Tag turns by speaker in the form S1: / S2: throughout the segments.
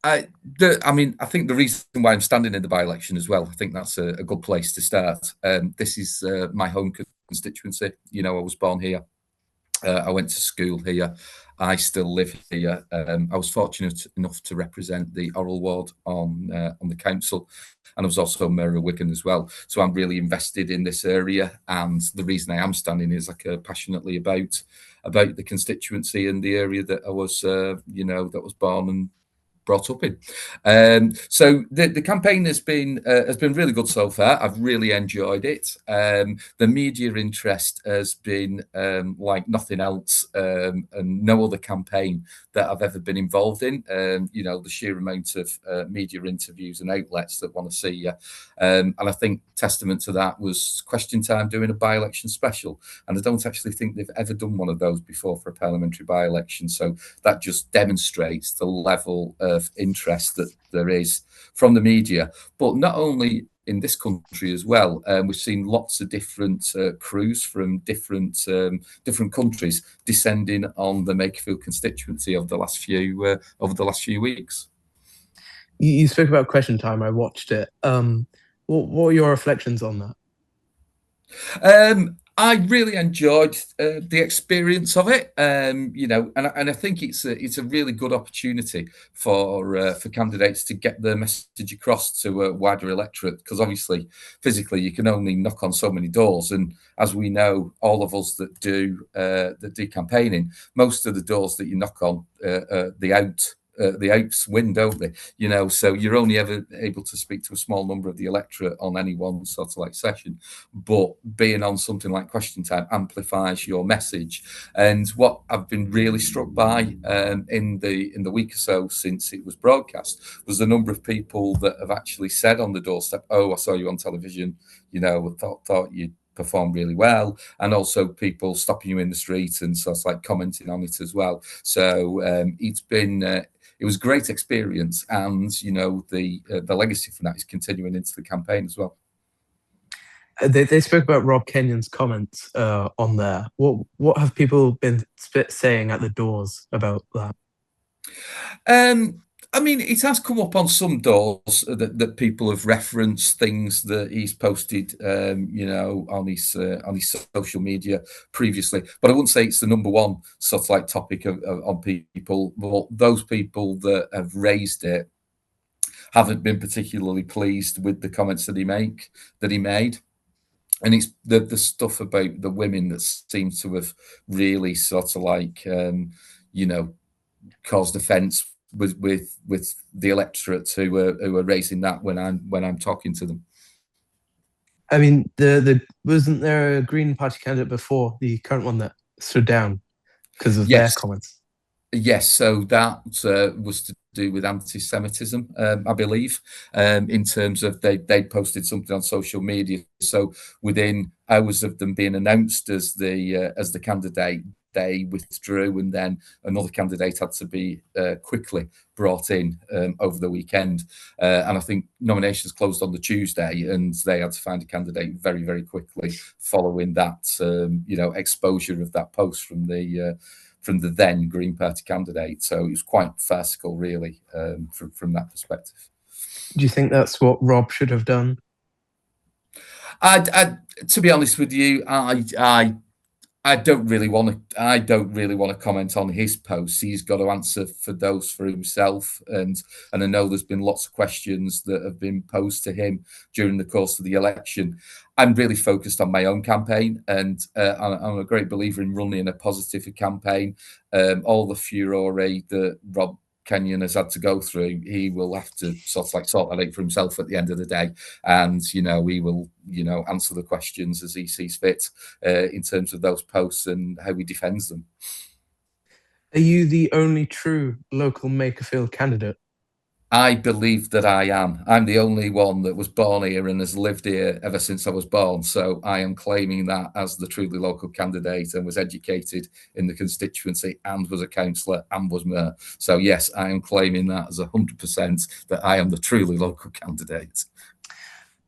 S1: I think the reason why I'm standing in the by-election as well, I think that's a good place to start. This is my home constituency. I was born here. I went to school here. I still live here. I was fortunate enough to represent the Oral Ward on the council, and I was also Mayor of Wigan as well. So I'm really invested in this area, and the reason I am standing is I care passionately about the constituency and the area that I was, that was born and brought up in. So the campaign has been really good so far. I've really enjoyed it. The media interest has been like nothing else, and no other campaign that I've ever been involved in. The sheer amount of media interviews and outlets that want to see you. And I think testament to that was Question Time doing a by-election special. And I don't actually think they've ever done one of those before for a parliamentary by-election. So that just demonstrates the level of interest that there is from the media, but not only in this country as well. We've seen lots of different crews from different countries descending on the Makerfield constituency over the last few weeks.
S2: You spoke about Question Time. I watched it. What are your reflections on
S1: that? I really enjoyed the experience of it, and I think it's a really good opportunity for candidates to get their message across to a wider electorate, because obviously physically you can only knock on so many doors, and as we know, all of us that do campaigning, most of the doors that you knock on the outs win, don't they? So you're only ever able to speak to a small number of the electorate on any one sort of like session. But being on something like Question Time amplifies your message. And what I've been really struck by in the week or so since it was broadcast was the number of people that have actually said on the doorstep, "Oh, I saw you on television. Thought you performed really well," and also people stopping you in the street and sort of like commenting on it as well. So it was a great experience, and the legacy from that is continuing into the campaign as well.
S2: They spoke about Rob Kenyon's comments on there. What have people been saying at the doors about that?
S1: I mean, it has come up on some doors that people have referenced things that he's posted, on his social media previously. But I wouldn't say it's the number one sort of like topic on people. But those people that have raised it haven't been particularly pleased with the comments that he made. And it's the stuff about the women that seems to have really sort of like, caused offence with the electorate who are raising that when I'm talking to them.
S2: I mean, wasn't there a Green Party candidate before the current one that stood down because of their comments?
S1: Yes, so that was to do with anti-Semitism, I believe, in terms of they posted something on social media. So within hours of them being announced as the candidate, they withdrew, and then another candidate had to be quickly brought in over the weekend. And I think nominations closed on the Tuesday, and they had to find a candidate very, very quickly following that, exposure of that post from the then Green Party candidate. So it was quite farcical, really, from that perspective.
S2: Do you think that's what Rob should have done?
S1: To be honest with you, I don't really want to comment on his posts. He's got to answer for those for himself, and I know there's been lots of questions that have been posed to him during the course of the election. I'm really focused on my own campaign, and I'm a great believer in running a positive campaign. All the furore that Rob Kenyon has had to go through, he will have to sort that out for himself at the end of the day, and he will answer the questions as he sees fit in terms of those posts and how he defends them.
S2: Are you the only true local Makerfield candidate?
S1: I believe that I am. I'm the only one that was born here and has lived here ever since I was born. So I am claiming that as the truly local candidate, and was educated in the constituency and was a councillor and was mayor. So yes, I am claiming that as 100% that I am the truly local candidate.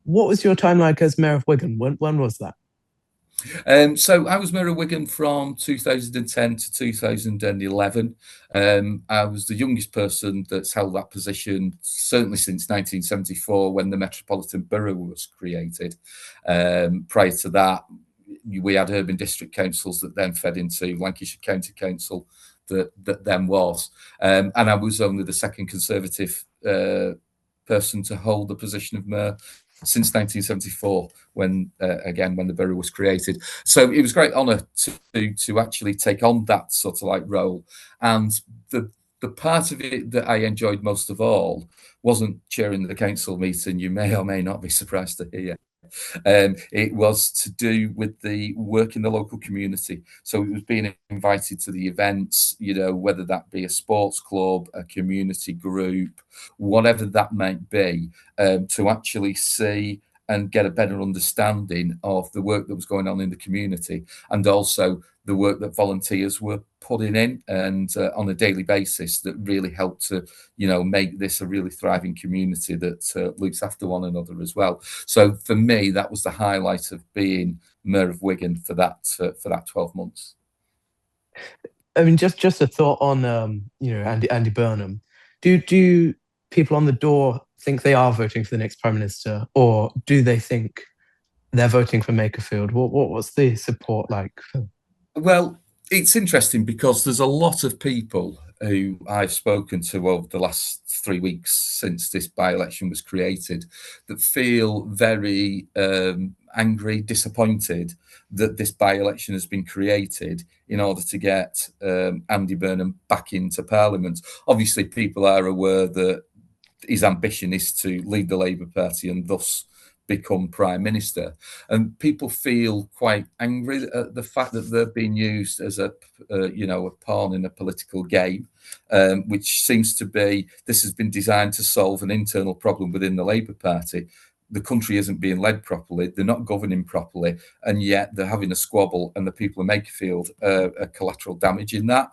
S2: What was your time like as Mayor of Wigan? When was that?
S1: So I was Mayor of Wigan from 2010 to 2011. I was the youngest person that's held that position, certainly since 1974, when the Metropolitan Borough was created. Prior to that, we had urban district councils that then fed into Lancashire County Council that then was. And I was only the second Conservative person to hold the position of mayor since 1974, when again when the borough was created. So it was a great honour to actually take on that sort of like role. And the part of it that I enjoyed most of all wasn't chairing the council meeting. You may or may not be surprised to hear. It was to do with the work in the local community. So it was being invited to the events, you know, whether that be a sports club, a community group, whatever that might be, to actually see and get a better understanding of the work that was going on in the community, and also the work that volunteers were putting in and on a daily basis, that really helped to, you know, make this a really thriving community that looks after one another as well. So for me, that was the highlight of being Mayor of Wigan for that 12 months.
S2: I mean, just a thought on Andy Burnham. Do people on the door think they are voting for the next Prime Minister, or do they think they're voting for Makerfield? What's the support like?
S1: Well, it's interesting because there's a lot of people who I've spoken to over the last 3 weeks since this by-election was created that feel very angry, disappointed that this by-election has been created in order to get Andy Burnham back into Parliament. Obviously, people are aware that his ambition is to lead the Labour Party and thus become Prime Minister. And people feel quite angry at the fact that they're being used as a pawn in a political game, which seems to be, this has been designed to solve an internal problem within the Labour Party. The country isn't being led properly, they're not governing properly, and yet they're having a squabble, and the people of Makerfield are collateral damage in that.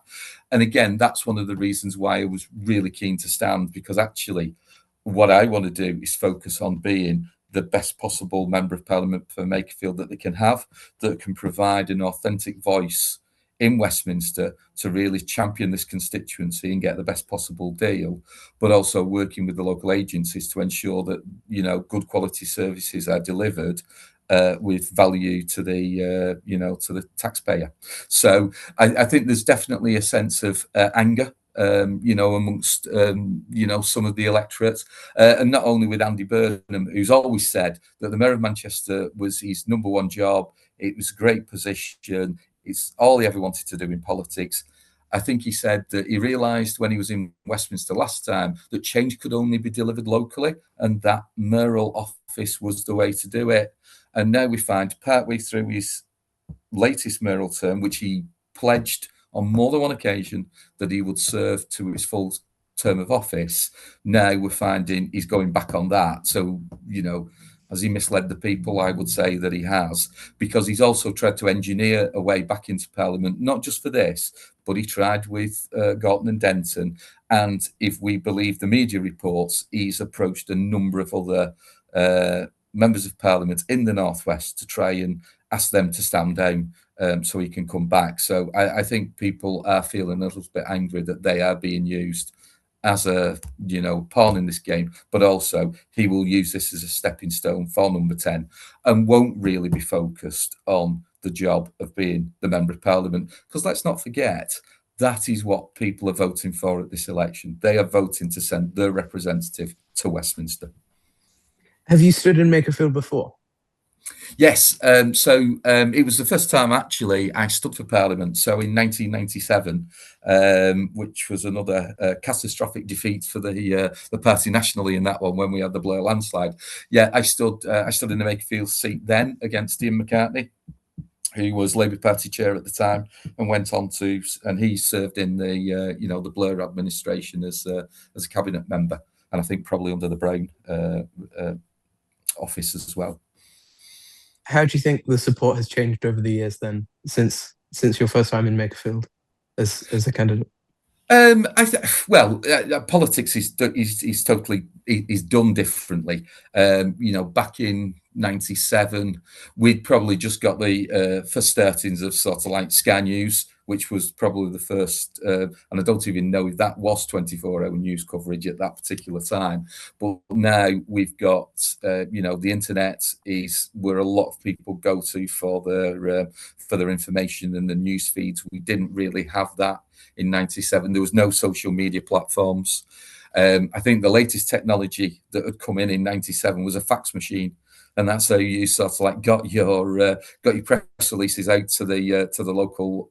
S1: And again, that's one of the reasons why I was really keen to stand, because actually what I want to do is focus on being the best possible member of Parliament for Makerfield that they can have, that can provide an authentic voice in Westminster to really champion this constituency and get the best possible deal, but also working with the local agencies to ensure that, you know, good quality services are delivered with value to the taxpayer. So I think there's definitely a sense of anger amongst some of the electorate, and not only with Andy Burnham, who's always said that the Mayor of Manchester was his number one job. It was a great position. It's all he ever wanted to do in politics. I think he said that he realised when he was in Westminster last time that change could only be delivered locally, and that mayoral office was the way to do it. And now we find, partway through his latest mayoral term, which he pledged on more than one occasion that he would serve to his full term of office, now we're finding he's going back on that. So, you know, has he misled the people? I would say that he has, because he's also tried to engineer a way back into Parliament, not just for this, but he tried with Gorton and Denton. And if we believe the media reports, he's approached a number of other members of Parliament in the Northwest to try and ask them to stand down so he can come back. So I think people are feeling a little bit angry that they are being used as a pawn in this game, but also he will use this as a stepping stone for number 10 and won't really be focused on the job of being the Member of Parliament, because let's not forget that is what people are voting for at this election. They are voting to send their representative to Westminster.
S2: Have you stood in Makerfield before?
S1: Yes, so it was the first time actually I stood for Parliament. So in 1997, which was another catastrophic defeat for the party nationally in that one when we had the Blair landslide. Yeah, I stood in the Makerfield seat then against Ian McCartney, who was Labour Party chair at the time, and went on to, and he served in the Blair administration as a cabinet member, and I think probably under the Brown office as well.
S2: How do you think the support has changed over the years then, since your first time in Makerfield as a candidate?
S1: Politics is totally is done differently. Back in '97, we'd probably just got the first startings of sort of like Sky News, which was probably the first, and I don't even know if that was 24-hour news coverage at that particular time. But now we've got, the internet is where a lot of people go to for their information and the news feeds. We didn't really have that in '97. There was no social media platforms. I think the latest technology that had come in '97 was a fax machine, and that's how you sort of like got your press releases out to the local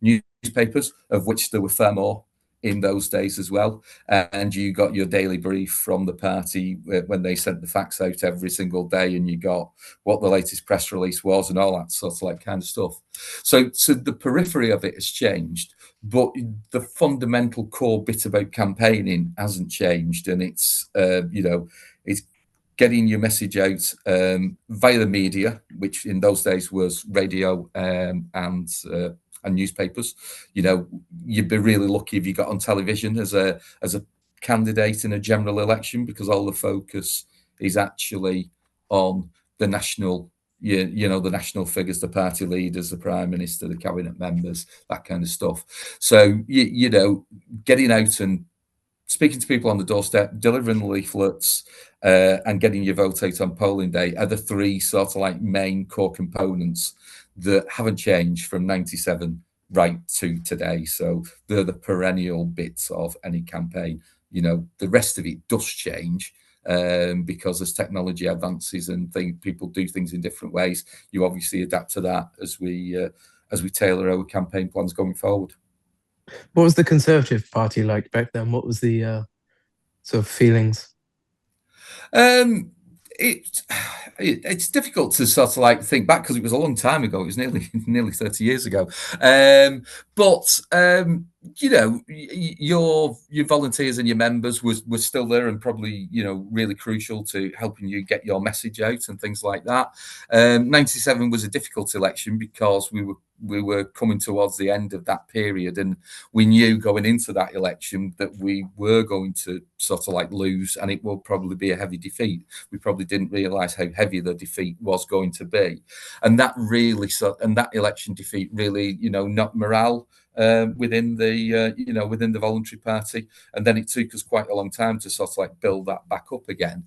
S1: newspapers, of which there were far more in those days as well. And you got your daily brief from the party when they sent the fax out every single day, and you got what the latest press release was and all that sort of like kind of stuff. So the periphery of it has changed, but the fundamental core bit about campaigning hasn't changed, and it's it's getting your message out via the media, which in those days was radio and newspapers. You'd be really lucky if you got on television as a candidate in a general election, because all the focus is actually on the national, the national figures, the party leaders, the prime minister, the cabinet members, that kind of stuff. So getting out and speaking to people on the doorstep, delivering leaflets, and getting your vote out on polling day are the three sort of like main core components that haven't changed from '97 right to today. So they're the perennial bits of any campaign. The rest of it does change because as technology advances and people do things in different ways, you obviously adapt to that as we tailor our campaign plans going forward.
S2: What was the Conservative Party like back then? What was the sort of feelings?
S1: It's difficult to sort of like think back because it was a long time ago. It was nearly 30 years ago. But your volunteers and your members were still there and probably really crucial to helping you get your message out and things like that. '97 was a difficult election because we were coming towards the end of that period, and we knew going into that election that we were going to sort of like lose, and it will probably be a heavy defeat. We probably didn't realise how heavy the defeat was going to be, and that election defeat really knocked morale within the Voluntary Party, and then it took us quite a long time to sort of like build that back up again,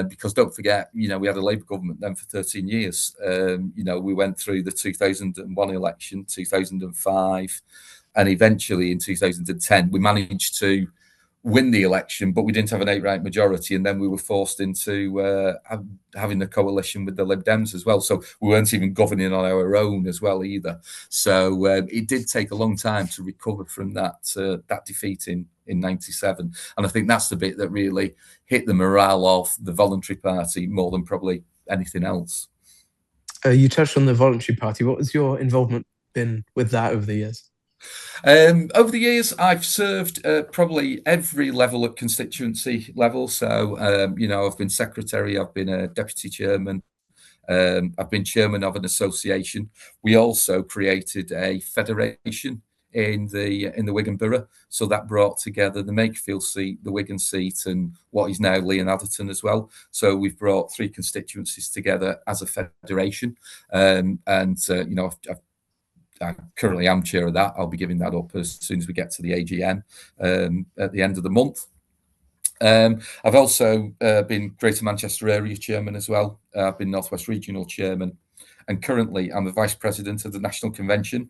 S1: because don't forget, we had a Labour government then for 13 years. We went through the 2001 election, 2005, and eventually in 2010 we managed to win the election, but we didn't have an outright majority, and then we were forced into having a coalition with the Lib Dems as well. So we weren't even governing on our own as well either. So it did take a long time to recover from that defeat in '97, and I think that's the bit that really hit the morale of the Voluntary Party more than probably anything else.
S2: You touched on the Voluntary Party. What was your involvement been with that over the years?
S1: Over the years, I've served probably every level at constituency level. So, I've been secretary, I've been a deputy chairman, I've been chairman of an association. We also created a federation in the Wigan Borough. So that brought together the Makerfield seat, the Wigan seat, and what is now Lee and Atherton as well. So we've brought three constituencies together as a federation. I currently am chair of that. I'll be giving that up as soon as we get to the AGM at the end of the month. I've also been Greater Manchester Area Chairman as well. I've been North West Regional Chairman, and currently I'm the Vice President of the National Convention,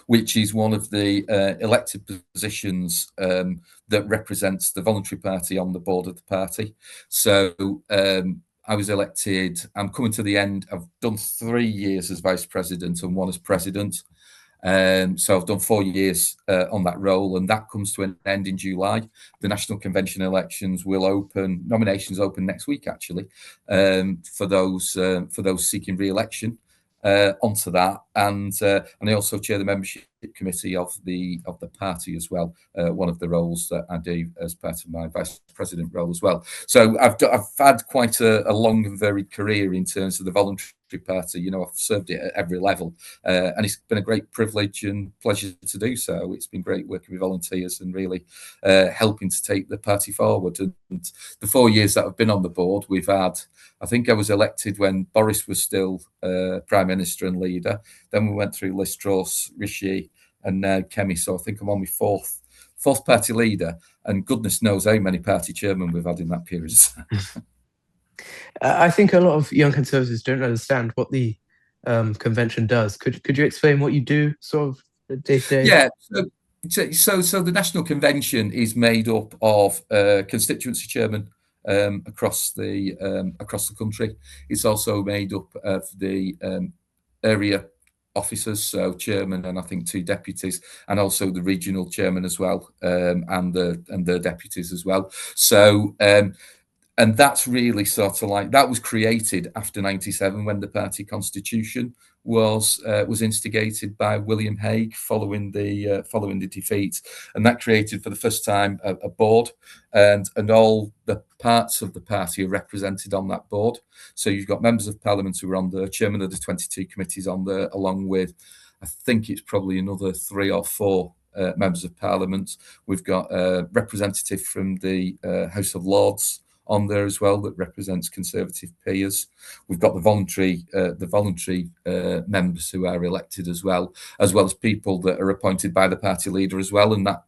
S1: which is one of the elected positions that represents the Voluntary Party on the board of the party. So I was elected. I'm coming to the end. I've done 3 years as vice president and 1 as president. So I've done 4 years on that role, and that comes to an end in July. The National Convention elections will open. Nominations open next week, actually, for those seeking re-election onto that. and I also chair the membership committee of the party as well. One of the roles that I do as part of my vice president role as well. So I've had quite a long and varied career in terms of the voluntary party. You know, I've served it at every level, and it's been a great privilege and pleasure to do so. It's been great working with volunteers and really helping to take the party forward. And the 4 years that I've been on the board, we've had, I think I was elected when Boris was still Prime Minister and leader. Then we went through Liz Truss, Rishi, and now Kemi. So I think I'm on my fourth party leader, and goodness knows how many party chairmen we've had in that period.
S2: I think a lot of young Conservatives don't understand what the convention does. Could you explain what you do, sort of day to day?
S1: Yeah. So the National Convention is made up of constituency chairmen across the country. It's also made up of the area officers, so chairman and I think 2 deputies, and also the regional chairman as well, and the deputies as well. So and that's really sort of like, that was created after 97 when the party constitution was instigated by William Hague following the defeat, and that created for the first time a board, and all the parts of the party are represented on that board. So you've got members of parliament who are on there, chairman of the 22 committees on there, along with, I think it's probably another 3 or 4 members of parliament. We've got a representative from the House of Lords on there as well that represents Conservative peers. We've got the voluntary members who are elected as well as people that are appointed by the party leader as well, and that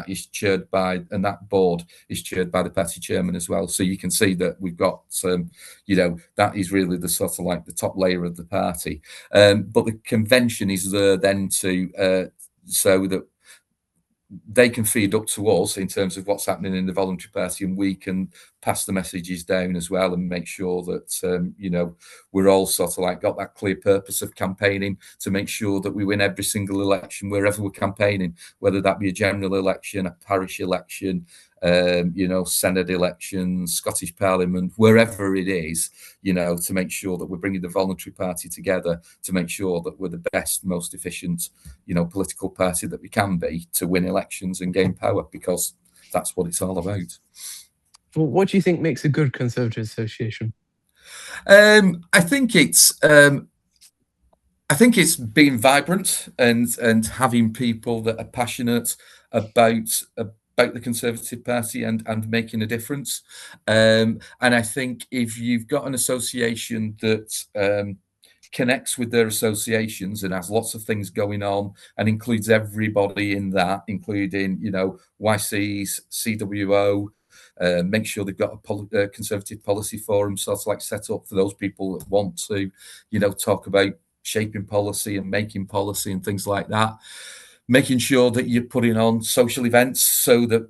S1: is chaired by, and that board is chaired by the party chairman as well. So you can see that we've got that is really the sort of like the top layer of the party. But the convention is there then to so that they can feed up to us in terms of what's happening in the voluntary party, and we can pass the messages down as well and make sure that we're all sort of like got that clear purpose of campaigning to make sure that we win every single election wherever we're campaigning, whether that be a general election, a parish election, Senate elections, Scottish Parliament, wherever it is, to make sure that we're bringing the voluntary party together to make sure that we're the best, most efficient, political party that we can be to win elections and gain power, because that's what it's all about.
S2: Well, what do you think makes a good Conservative association?
S1: I think it's being vibrant and having people that are passionate about the Conservative Party and making a difference. And I think if you've got an association that connects with their associations and has lots of things going on and includes everybody in that, including, YCs, CWO, make sure they've got a Conservative policy forum sort of like set up for those people that want to, talk about shaping policy and making policy and things like that. Making sure that you're putting on social events so that,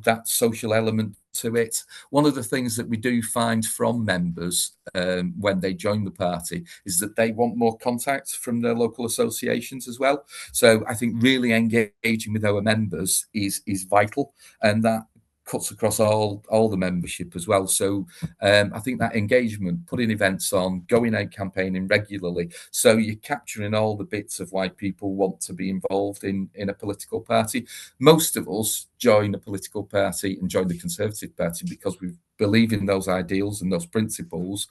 S1: that social element to it. One of the things that we do find from members when they join the party is that they want more contact from their local associations as well. So I think really engaging with our members is vital, and that cuts across all the membership as well. So I think that engagement, putting events on, going out campaigning regularly, so you're capturing all the bits of why people want to be involved in a political party. Most of us join a political party and join the Conservative Party because we believe in those ideals and those principles,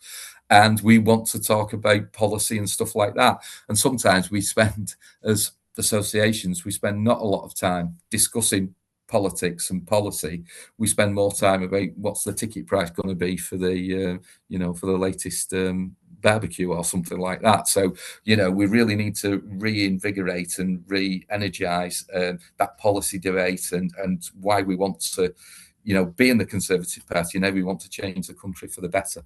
S1: and we want to talk about policy and stuff like that. And sometimes we spend, as associations, we spend not a lot of time discussing politics and policy. We spend more time about what's the ticket price going to be for the for the latest barbecue or something like that. So we really need to reinvigorate and re-energize that policy debate and why we want to be in the Conservative Party and how we want to change the country for the better.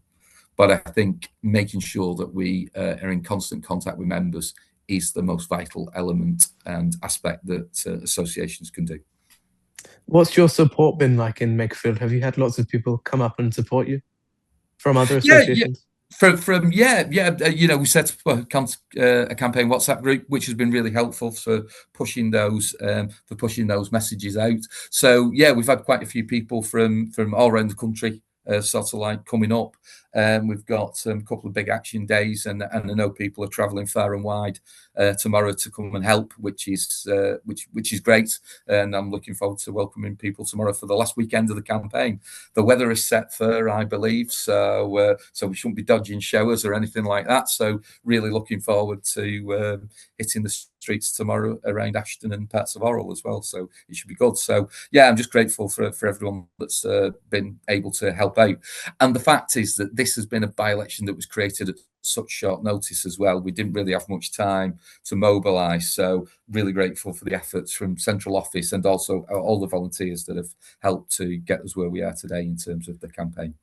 S1: But I think making sure that we are in constant contact with members is the most vital element and aspect that associations can do.
S2: What's your support been like in Makerfield? Have you had lots of people come up and support you from other associations?
S1: We set up a campaign WhatsApp group, which has been really helpful for pushing those messages out. So we've had quite a few people from all around the country sort of like coming up We've got a couple of big action days, and I know people are travelling far and wide tomorrow to come and help, which is great. And I'm looking forward to welcoming people tomorrow for the last weekend of the campaign. The weather is set for, I believe, so we shouldn't be dodging showers or anything like that. So really looking forward to hitting the streets tomorrow around Ashton and parts of Orrell as well. So it should be good. So yeah, I'm just grateful for everyone that's been able to help out. And the fact is that this has been a by-election that was created at such short notice as well. We didn't really have much time to mobilise. So really grateful for the efforts from central office and also all the volunteers that have helped to get us where we are today in terms of the campaign.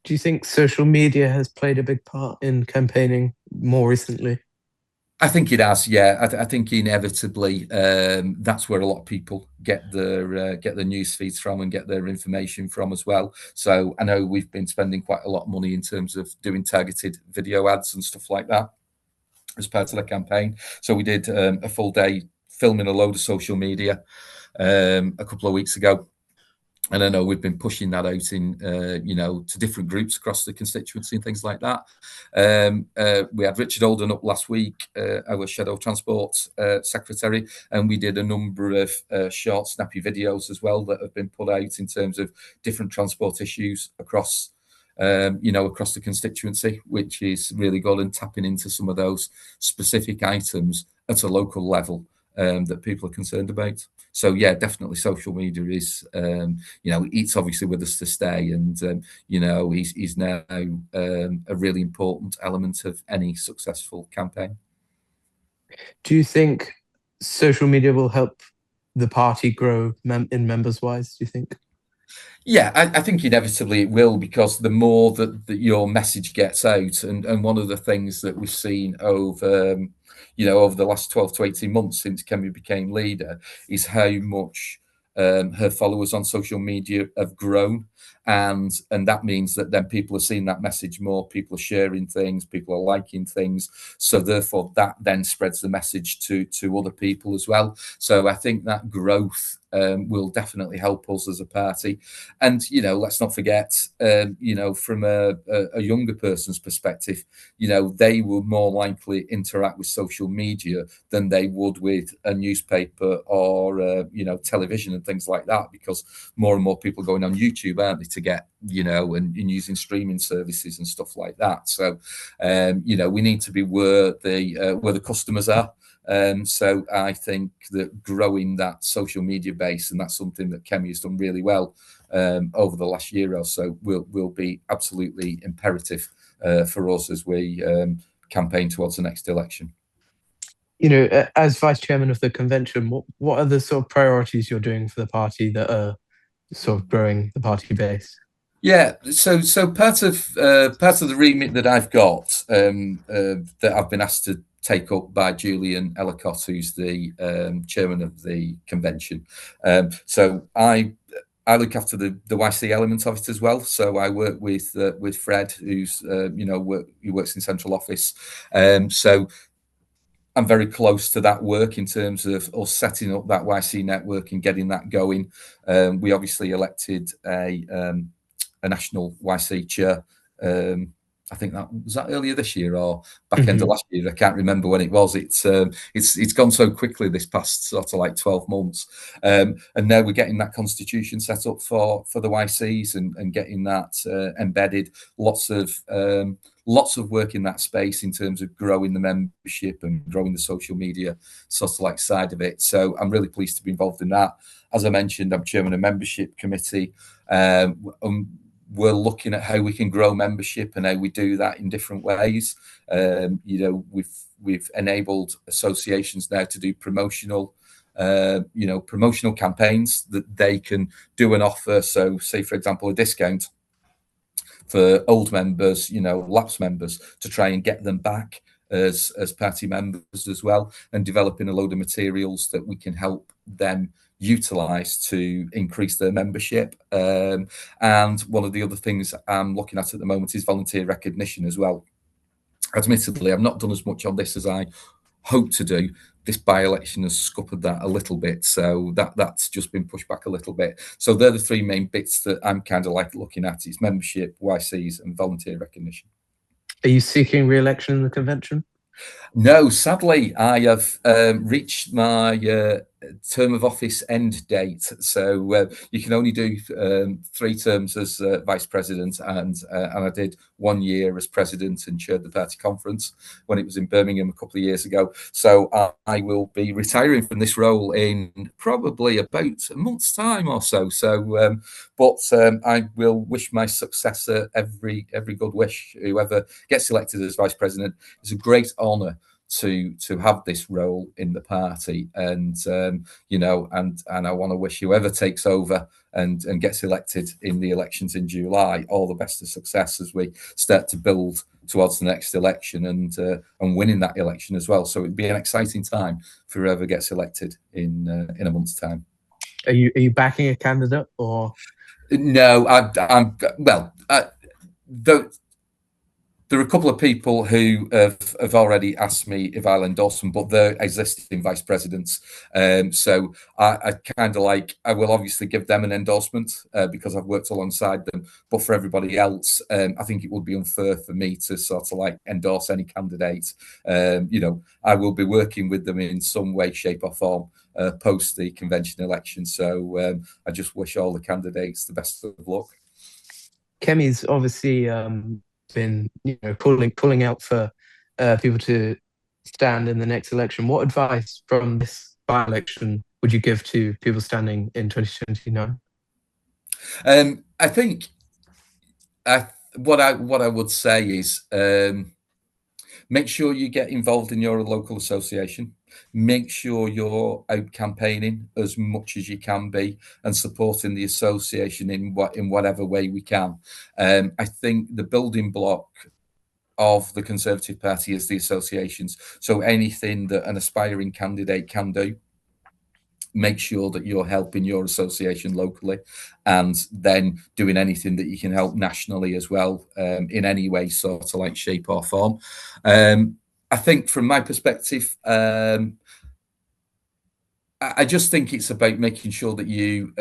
S2: Do you think social media has played a big part in campaigning more recently?
S1: I think it has, yeah. I think inevitably that's where a lot of people get their news feeds from and get their information from as well. So I know we've been spending quite a lot of money in terms of doing targeted video ads and stuff like that as part of the campaign. So we did a full day filming a load of social media a couple of weeks ago. And I know we've been pushing that out in, to different groups across the constituency and things like that. We had Richard Olden up last week, our Shadow Transport Secretary, and we did a number of short, snappy videos as well that have been put out in terms of different transport issues across the constituency, which is really good and tapping into some of those specific items at a local level that people are concerned about. So yeah, definitely social media is, it's obviously with us to stay, and he's now a really important element of any successful campaign.
S2: Do you think social media will help the party grow in members wise, do you think?
S1: Yeah, I think inevitably it will, because the more that your message gets out, and one of the things that we've seen over the last 12 to 18 months since Kemi became leader is how much her followers on social media have grown. And that means that then people are seeing that message more, people are sharing things, people are liking things. So therefore that then spreads the message to other people as well. So I think that growth will definitely help us as a party. And, let's not forget, from a younger person's perspective, they will more likely interact with social media than they would with a newspaper or, television and things like that, because more and more people are going on YouTube, aren't they, to get, and using streaming services and stuff like that. So, we need to be where the customers are. So I think that growing that social media base, and that's something that Kemi has done really well over the last year or so, will be absolutely imperative for us as we campaign towards the next election.
S2: As vice chairman of the convention, what are the sort of priorities you're doing for the party that are sort of growing the party base?
S1: Yeah, so part of the remit that I've got that I've been asked to take up by Julian Ellicott, who's the chairman of the convention. So I look after the YC element of it as well. So I work with Fred, who's he works in central office. So I'm very close to that work in terms of us setting up that YC network and getting that going. We obviously elected a national YC chair. I think that was earlier this year or back end of last year. I can't remember when it was. It's gone so quickly this past sort of like 12 months, and now we're getting that constitution set up for the YCs and getting that embedded. Lots of work in that space in terms of growing the membership and growing the social media sort of like side of it. So I'm really pleased to be involved in that. As I mentioned, I'm chairman of membership committee. We're looking at how we can grow membership and how we do that in different ways. We've enabled associations now to do promotional campaigns that they can do an offer. So say, for example, a discount for old members, lapsed members, to try and get them back as party members as well, and developing a load of materials that we can help them utilize to increase their membership. And one of the other things I'm looking at the moment is volunteer recognition as well. Admittedly, I've not done as much on this as I hoped to do. This by-election has scuppered that a little bit, so that's just been pushed back a little bit. So they're the three main bits that I'm kind of like looking at: it's membership, YCs, and volunteer recognition.
S2: Are you seeking re-election in the convention?
S1: No, sadly, I have reached my term of office end date. So you can only do 3 terms as vice president, and I did 1 year as president and chaired the party conference when it was in Birmingham a couple of years ago. So I will be retiring from this role in probably about a month's time or so. So, but I will wish my successor every good wish. Whoever gets elected as vice president, it's a great honour to have this role in the party, and you know, and I want to wish whoever takes over and gets elected in the elections in July all the best of success as we start to build towards the next election and winning that election as well. So it'd be an exciting time for whoever gets elected in a month's time.
S2: Are you backing a candidate or?
S1: No, I'm well. There are a couple of people who have already asked me if I'll endorse them, but they're existing vice presidents. So I kind of like, I will obviously give them an endorsement because I've worked alongside them. But for everybody else, I think it would be unfair for me to sort of like endorse any candidate. You know, I will be working with them in some way, shape or form post the convention election. So I just wish all the candidates the best of luck.
S2: Kemi's obviously been, you know, pulling out for people to stand in the next election. What advice from this by-election would you give to people standing in 2029?
S1: I think what I would say is make sure you get involved in your local association. Make sure you're out campaigning as much as you can be and supporting the association in whatever way we can. I think the building block of the Conservative Party is the associations. So anything that an aspiring candidate can do, make sure that you're helping your association locally, and then doing anything that you can help nationally as well, in any way, sort of like shape or form. I think from my perspective, I just think it's about making sure that you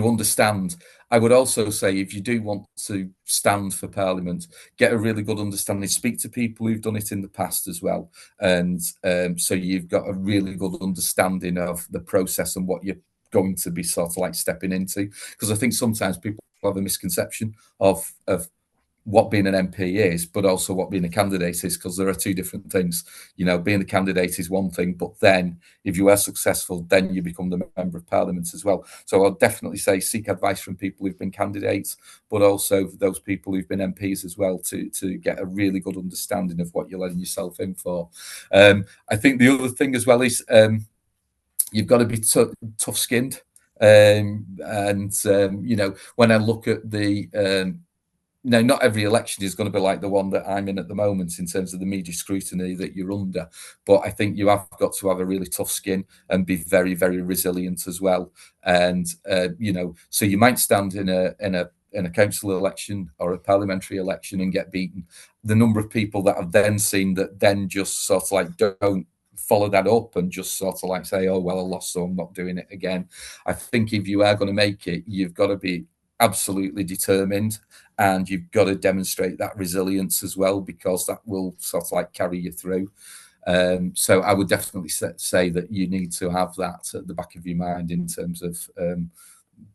S1: understand. I would also say, if you do want to stand for Parliament, get a really good understanding. Speak to people who've done it in the past as well, and so you've got a really good understanding of the process and what you're going to be sort of like stepping into. Because I think sometimes people have a misconception of what being an MP is, but also what being a candidate is, because there are 2 different things. You know, being a candidate is one thing, but then if you are successful, then you become the Member of Parliament as well. So I'll definitely say seek advice from people who've been candidates, but also those people who've been MPs as well, to get a really good understanding of what you're letting yourself in for. I think the other thing as well is you've got to be tough-skinned. You know, when I look at the now, not every election is going to be like the one that I'm in at the moment in terms of the media scrutiny that you're under, but I think you have got to have a really tough skin and be very, very resilient as well. And you know, so you might stand in a council election or a parliamentary election and get beaten. The number of people that I've then seen that then just sort of like don't follow that up and just sort of like say, oh well, I lost, so I'm not doing it again. I think if you are going to make it, you've got to be absolutely determined, and you've got to demonstrate that resilience as well, because that will sort of like carry you through. So I would definitely say that you need to have that at the back of your mind in terms of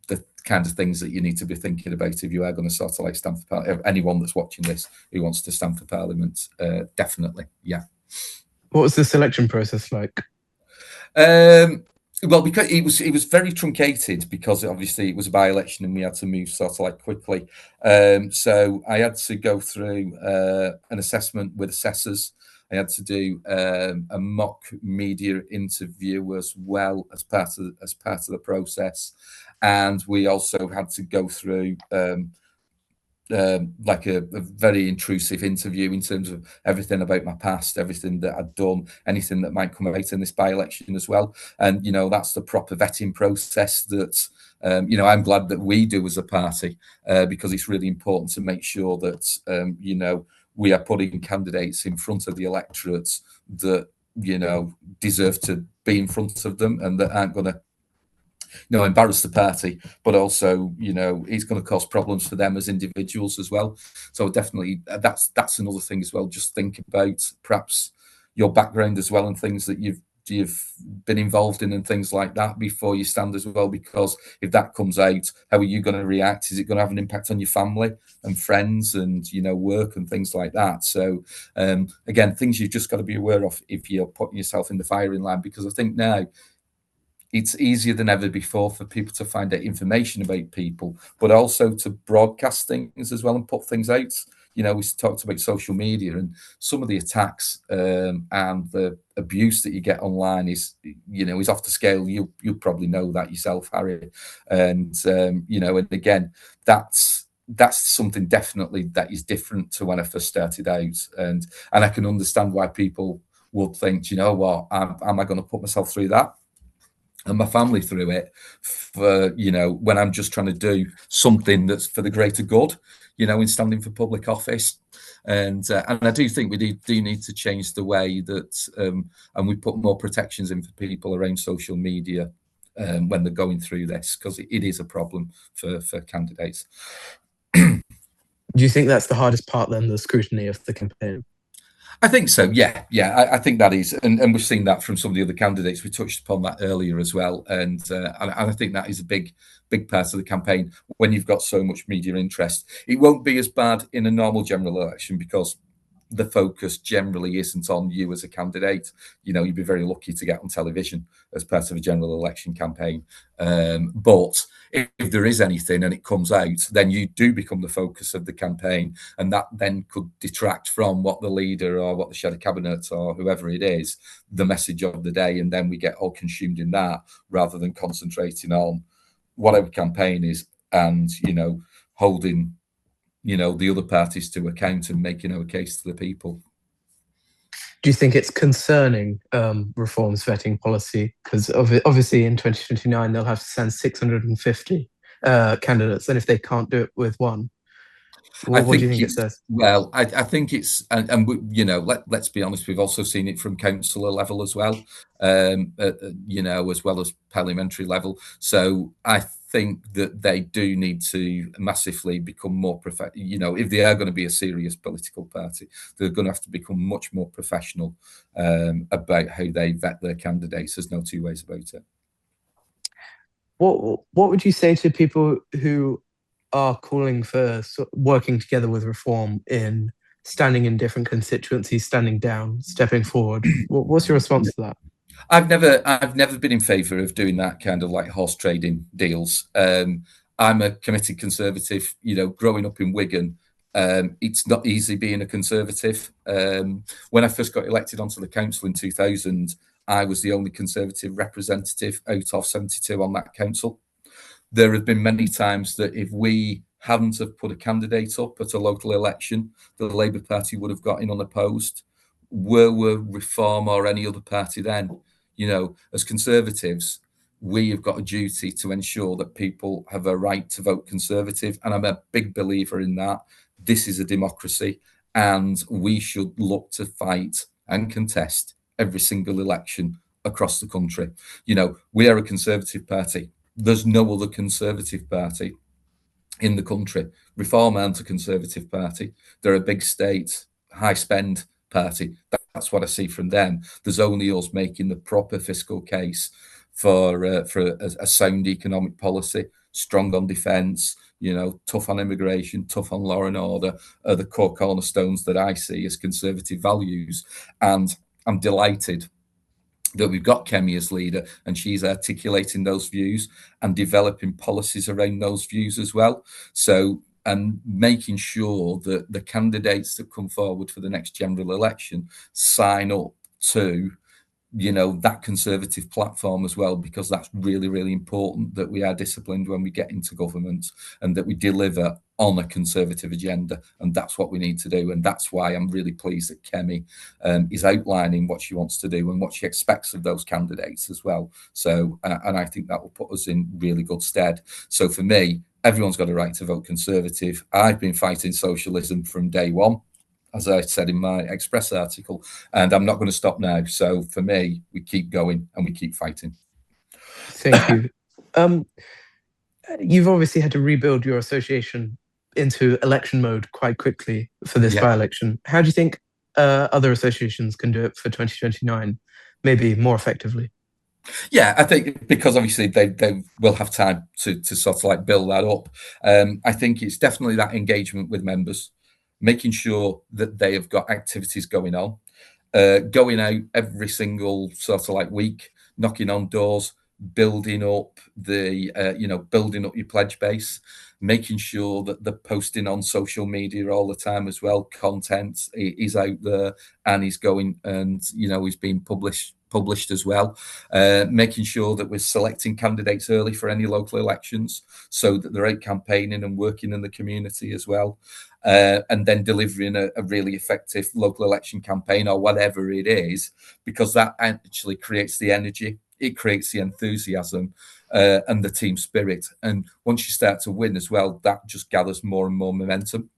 S1: the kind of things that you need to be thinking about if you are going to sort of like stand for Parliament. Anyone that's watching this who wants to stand for Parliament, definitely, yeah.
S2: What was the selection process like?
S1: Well, because it was very truncated, because obviously it was a by-election and we had to move sort of like quickly. So I had to go through an assessment with assessors. I had to do a mock media interview as well as part of the process, and we also had to go through like a very intrusive interview in terms of everything about my past, everything that I'd done, anything that might come out in this by-election as well. And, you know, that's the proper vetting process that, you know, I'm glad that we do as a party, because it's really important to make sure that, you know, we are putting candidates in front of the electorates that deserve to be in front of them, and that aren't going to embarrass the party, but also, it's going to cause problems for them as individuals as well. So definitely, that's another thing as well. Just think about perhaps your background as well, and things that you've been involved in and things like that before you stand as well, because if that comes out, how are you going to react? Is it going to have an impact on your family and friends and work and things like that? So again, things you've just got to be aware of if you're putting yourself in the firing line, because I think now it's easier than ever before for people to find out information about people, but also to broadcast things as well and put things out. We talked about social media, and some of the attacks and the abuse that you get online is off the scale. You probably know that yourself, Harry. And and again, that's something definitely that is different to when I first started out. And I can understand why people would think, what, am I going to put myself through that? And my family through it for, when I'm just trying to do something that's for the greater good, in standing for public office. And I do think we do need to change the way that, and we put more protections in for people around social media when they're going through this, because it is a problem for candidates.
S2: Do you think that's the hardest part then, the scrutiny of the campaign?
S1: I think so. Yeah. I think that is, and we've seen that from some of the other candidates. We touched upon that earlier as well, and I think that is a big part of the campaign. When you've got so much media interest, it won't be as bad in a normal general election, because the focus generally isn't on you as a candidate. You'd be very lucky to get on television as part of a general election campaign. But if there is anything and it comes out, then you do become the focus of the campaign, and that then could detract from what the leader or what the shadow cabinet or whoever it is, the message of the day, and then we get all consumed in that rather than concentrating on whatever campaign is and holding the other parties to account and making a case to the people.
S2: Do you think it's concerning, reforms vetting policy? Because obviously in 2029 they'll have to send 650 candidates, and if they can't do it with one, what do you think it says?
S1: Well, I think it's, and let's be honest, we've also seen it from councillor level as well, as well as parliamentary level. So I think that they do need to massively become more if they are going to be a serious political party, they're going to have to become much more professional about how they vet their candidates. There's no two ways about it.
S2: What would you say to people who are calling for working together with reform in standing in different constituencies, standing down, stepping forward? What's your response to that?
S1: I've never been in favour of doing that kind of like horse trading deals. I'm a committed Conservative. Growing up in Wigan, it's not easy being a Conservative. When I first got elected onto the council in 2000, I was the only Conservative representative out of 72 on that council. There have been many times that if we hadn't have put a candidate up at a local election, the Labour Party would have got in unopposed. Were Reform or any other party then? As Conservatives, we have got a duty to ensure that people have a right to vote Conservative, and I'm a big believer in that. This is a democracy, and we should look to fight and contest every single election across the country. We are a Conservative party. There's no other Conservative party in the country. Reform aren't a Conservative party. They're a big state, high spend party. That's what I see from them. There's only us making the proper fiscal case for a sound economic policy, strong on defence, tough on immigration, tough on law and order, are the core cornerstones that I see as Conservative values. And I'm delighted that we've got Kemi as leader, and she's articulating those views and developing policies around those views as well. So, and making sure that the candidates that come forward for the next general election sign up to, that Conservative platform as well, because that's really, really important that we are disciplined when we get into government and that we deliver on a Conservative agenda. And that's what we need to do. And that's why I'm really pleased that Kemi is outlining what she wants to do and what she expects of those candidates as well. So, and I think that will put us in really good stead. So for me, everyone's got a right to vote Conservative. I've been fighting socialism from day one. as I said in my Express article, and I'm not going to stop now. So for me, we keep going and we keep fighting.
S2: Thank you. You've obviously had to rebuild your association into election mode quite quickly for this by-election. How do you think other associations can do it for 2029, maybe more effectively?
S1: Yeah, I think because obviously they will have time to sort of like build that up. I think it's definitely that engagement with members, making sure that they have got activities going on, going out every single sort of like week, knocking on doors, building up the building up your pledge base, making sure that they're posting on social media all the time as well. Content is out there and is going, and is being published as well. Making sure that we're selecting candidates early for any local elections so that they're out campaigning and working in the community as well. And then delivering a really effective local election campaign or whatever it is, because that actually creates the energy, it creates the enthusiasm and the team spirit. And once you start to win as well, that just gathers more and more momentum.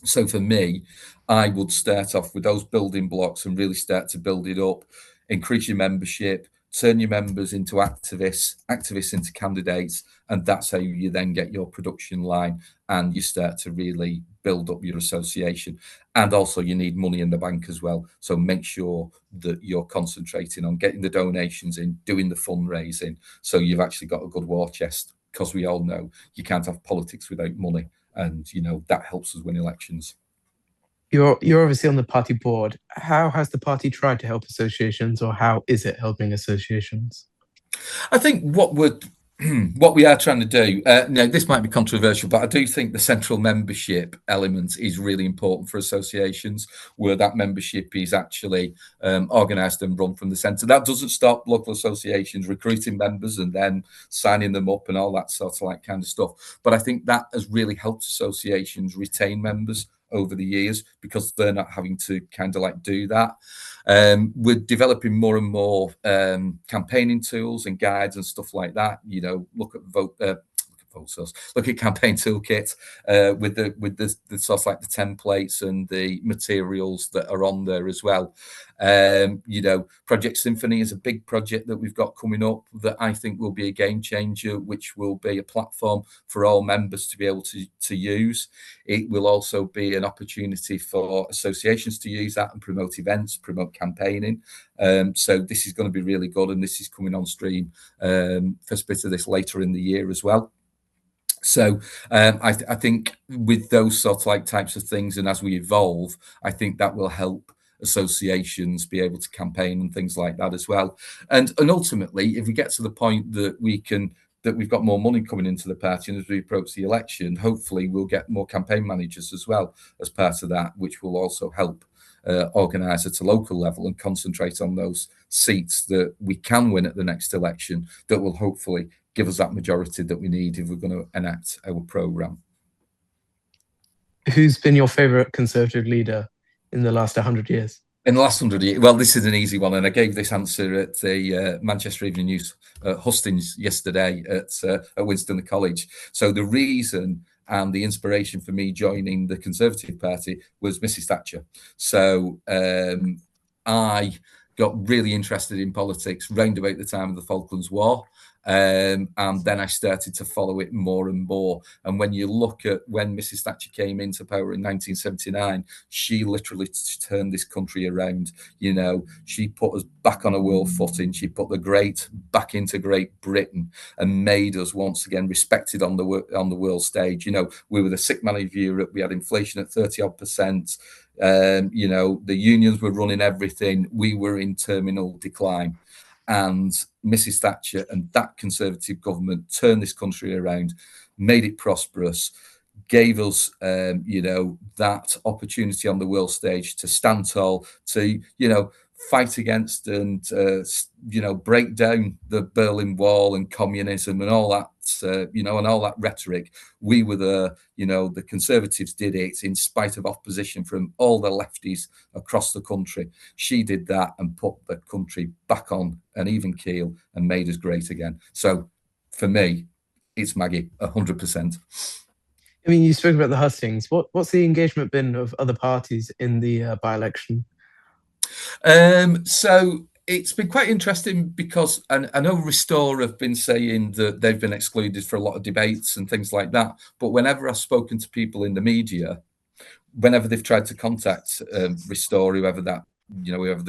S1: So for me, I would start off with those building blocks and really start to build it up, increase your membership, turn your members into activists into candidates, and that's how you then get your production line and you start to really build up your association. And also you need money in the bank as well. So make sure that you're concentrating on getting the donations in, doing the fundraising, so you've actually got a good war chest, because we all know you can't have politics without money. And that helps us win elections.
S2: You're obviously on the party board. How has the party tried to help associations, or how is it helping associations?
S1: I think what we are trying to do, now this might be controversial, but I do think the central membership element is really important for associations, where that membership is actually organised and run from the centre. That doesn't stop local associations recruiting members and then signing them up and all that sort of like kind of stuff. But I think that has really helped associations retain members over the years, because they're not having to kind of like do that. We're developing more and more campaigning tools and guides and stuff like that. Look at campaign toolkit with the sort of like the templates and the materials that are on there as well. Project Symphony is a big project that we've got coming up that I think will be a game changer, which will be a platform for all members to be able to use. It will also be an opportunity for associations to use that and promote events, promote campaigning. So this is going to be really good, and this is coming on stream, first bit of this later in the year as well. So I think with those sort of like types of things, and as we evolve, I think that will help associations be able to campaign and things like that as well. And ultimately, if we get to the point that we've got more money coming into the party, and as we approach the election, hopefully we'll get more campaign managers as well as part of that, which will also help organise at a local level and concentrate on those seats that we can win at the next election, that will hopefully give us that majority that we need if we're going to enact our programme.
S2: Who's been your favourite Conservative leader in the last 100 years?
S1: In the last 100 years, well, this is an easy one, and I gave this answer at the Manchester Evening News hustings yesterday at Winstanley College. So the reason and the inspiration for me joining the Conservative Party was Mrs. Thatcher. So I got really interested in politics round about the time of the Falklands War. And then I started to follow it more and more. And when you look at when Mrs. Thatcher came into power in 1979, she literally turned this country around. She put us back on a world footing. She put the great back into Great Britain and made us once again respected on the world stage. We were the sick man of Europe. We had inflation at 30-odd%. The unions were running everything. We were in terminal decline. And Mrs. Thatcher and that Conservative government turned this country around, made it prosperous, gave us, that opportunity on the world stage to stand tall, to, fight against and, break down the Berlin Wall and communism and all that, and all that rhetoric. We were there, the Conservatives did it in spite of opposition from all the lefties across the country. She did that and put the country back on an even keel and made us great again. So for me, it's Maggie, 100%.
S2: I mean, you spoke about the hustings. What's the engagement been of other parties in the by-election?
S1: So it's been quite interesting because I know Restore have been saying that they've been excluded for a lot of debates and things like that. But whenever I've spoken to people in the media, whenever they've tried to contact Restore, whoever they're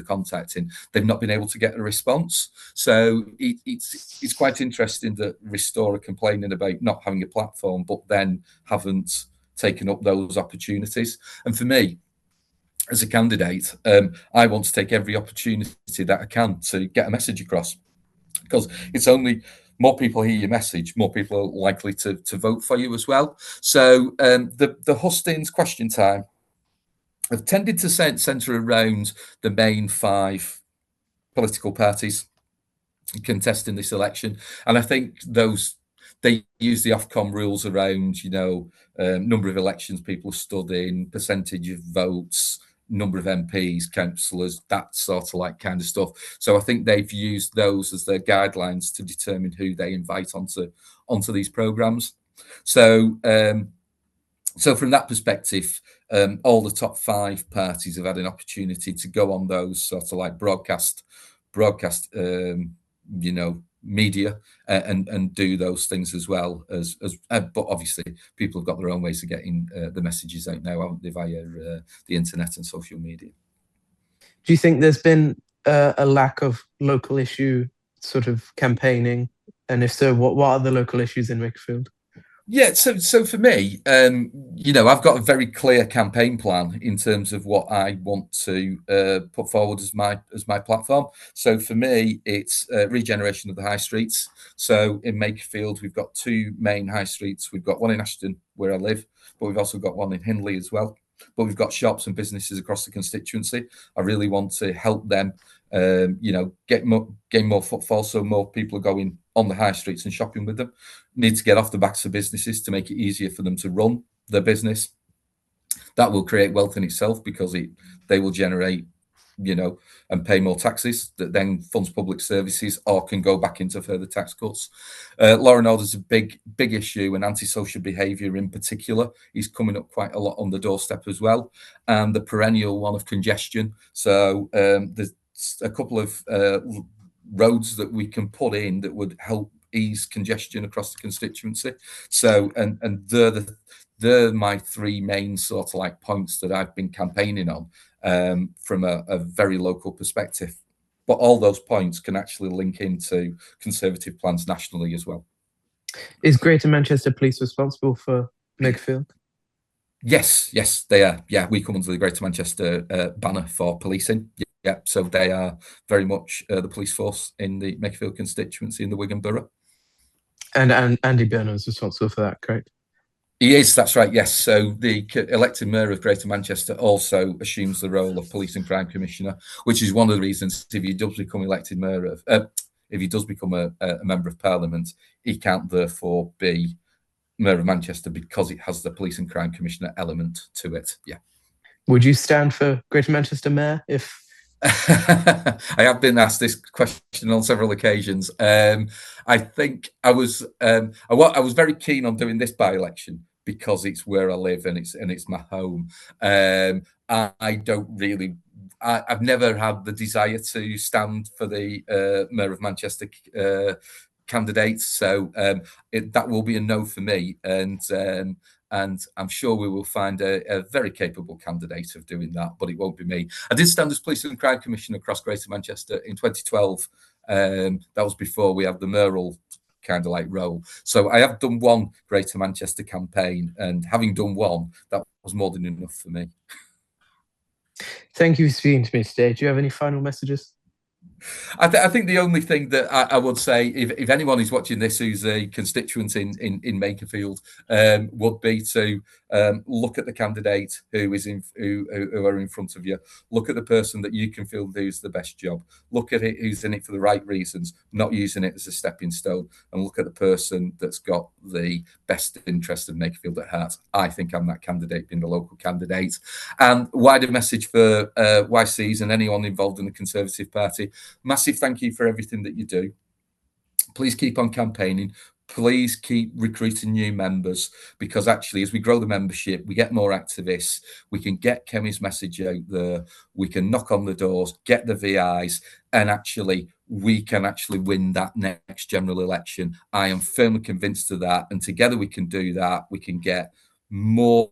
S1: contacting, they've not been able to get a response. So it's quite interesting that Restore are complaining about not having a platform, but then haven't taken up those opportunities. And for me, as a candidate, I want to take every opportunity that I can to get a message across, because it's only more people hear your message, more people are likely to vote for you as well. So the hustings question time have tended to centre around the main 5 political parties contesting this election, and I think they use the Ofcom rules around, number of elections people have stood in, percentage of votes, number of MPs, councillors, that sort of kind of stuff. So I think they've used those as their guidelines to determine who they invite onto these programmes. So from that perspective, all the top 5 parties have had an opportunity to go on those sort of broadcast, media and do those things as well as. But obviously, people have got their own ways of getting the messages out now, haven't they, via the internet and social media.
S2: Do you think there's been a lack of local issue sort of campaigning, and if so, what are the local issues in Makerfield?
S1: Yeah, so for me, I've got a very clear campaign plan in terms of what I want to put forward as my platform. So for me, it's regeneration of the high streets. So in Makerfield, we've got 2 main high streets. We've got one in Ashton, where I live, but we've also got one in Hindley as well. But we've got shops and businesses across the constituency. I really want to help them, gain more footfall, so more people are going on the high streets and shopping with them. Need to get off the backs of businesses to make it easier for them to run their business. That will create wealth in itself, because they will generate, and pay more taxes that then funds public services or can go back into further tax cuts. Law and order is a big issue, and antisocial behaviour in particular is coming up quite a lot on the doorstep as well. And the perennial one of congestion. So there's a couple of roads that we can put in that would help ease congestion across the constituency. So and they're my 3 main sort of points that I've been campaigning on from a very local perspective. But all those points can actually link into Conservative plans nationally as well.
S2: Is Greater Manchester Police responsible for Makerfield?
S1: Yes, they are. Yeah, we come under the Greater Manchester banner for policing. Yeah, so they are very much the police force in the Makerfield constituency in the Wigan Borough.
S2: And Andy Burnham is responsible for that, correct?
S1: He is, that's right, yes. So the elected mayor of Greater Manchester also assumes the role of Police and Crime Commissioner, which is one of the reasons if he does become elected mayor of, if he does become a member of Parliament, he can't therefore be Mayor of Manchester, because it has the Police and Crime Commissioner element to it. Yeah.
S2: Would you stand for Greater Manchester Mayor if?
S1: I have been asked this question on several occasions. I think I was very keen on doing this by-election because it's where I live and it's my home. I don't really. I've never had the desire to stand for the Mayor of Manchester candidate, so that will be a no for me. And I'm sure we will find a very capable candidate of doing that, but it won't be me. I did stand as Police and Crime Commissioner across Greater Manchester in 2012. That was before we had the mayoral kind of role. So I have done one Greater Manchester campaign, and having done one, that was more than enough for me.
S2: Thank you for speaking to me today. Do you have any final messages?
S1: I think the only thing that I would say, if anyone is watching this who's a constituent in Makerfield, would be to look at the candidate who are in front of you. Look at the person that you can feel does the best job. Look at it who's in it for the right reasons, not using it as a stepping stone. And look at the person that's got the best interest of Makerfield at heart. I think I'm that candidate, being the local candidate. And wider message for YCs and anyone involved in the Conservative Party. Massive thank you for everything that you do. Please keep on campaigning. please keep recruiting new members, because actually, as we grow the membership, we get more activists, we can get Kemi's message out there, we can knock on the doors, get the VIs, and actually we can actually win that next general election. I am firmly convinced of that, and together we can do that. We can get more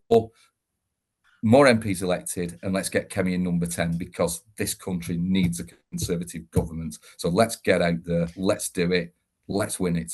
S1: MPs elected, and let's get Kemi in number 10, because this country needs a Conservative government. So let's get out there, let's do it, let's win it.